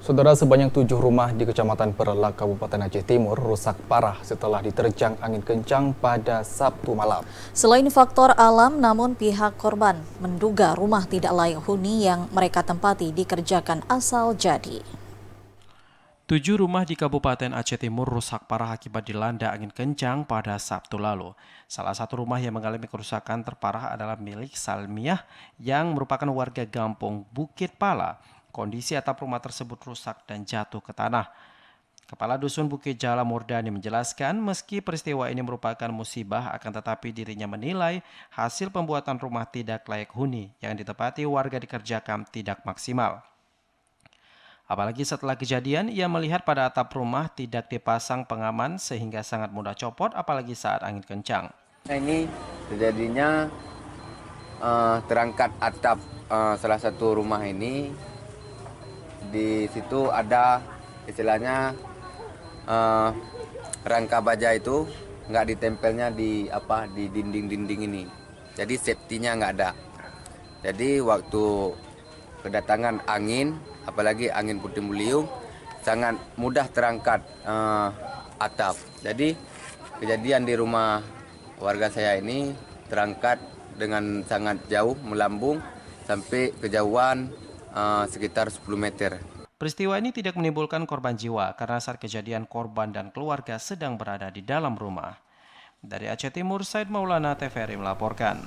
Saudara, sebanyak 7 rumah di Kecamatan Perelak, Kabupaten Aceh Timur rusak parah setelah diterjang angin kencang pada Sabtu malam. Selain faktor alam, namun pihak korban menduga rumah tidak layak huni yang mereka tempati dikerjakan asal jadi. 7 rumah di Kabupaten Aceh Timur rusak parah akibat dilanda angin kencang pada Sabtu lalu. Salah satu rumah yang mengalami kerusakan terparah adalah milik Salmiah yang merupakan warga Gampong Bukit Pala. Kondisi atap rumah tersebut rusak dan jatuh ke tanah. Kepala Dusun Bukit Jala Murdani menjelaskan meski peristiwa ini merupakan musibah akan tetapi dirinya menilai hasil pembuatan rumah tidak layak huni yang ditempati warga dikerjakan tidak maksimal. Apalagi setelah kejadian, ia melihat pada atap rumah tidak dipasang pengaman sehingga sangat mudah copot apalagi saat angin kencang. Ini terjadinya terangkat atap salah satu rumah ini. Di situ ada istilahnya rangka baja itu nggak ditempelnya di dinding-dinding ini. Jadi safety-nya nggak ada. Jadi waktu kedatangan angin, apalagi angin puting beliung, sangat mudah terangkat atap. Jadi kejadian di rumah warga saya ini terangkat dengan sangat jauh melambung sampai kejauhan sekitar 10 meter. Peristiwa ini tidak menimbulkan korban jiwa karena saat kejadian korban dan keluarga sedang berada di dalam rumah. Dari Aceh Timur, Said Maulana TVRI melaporkan.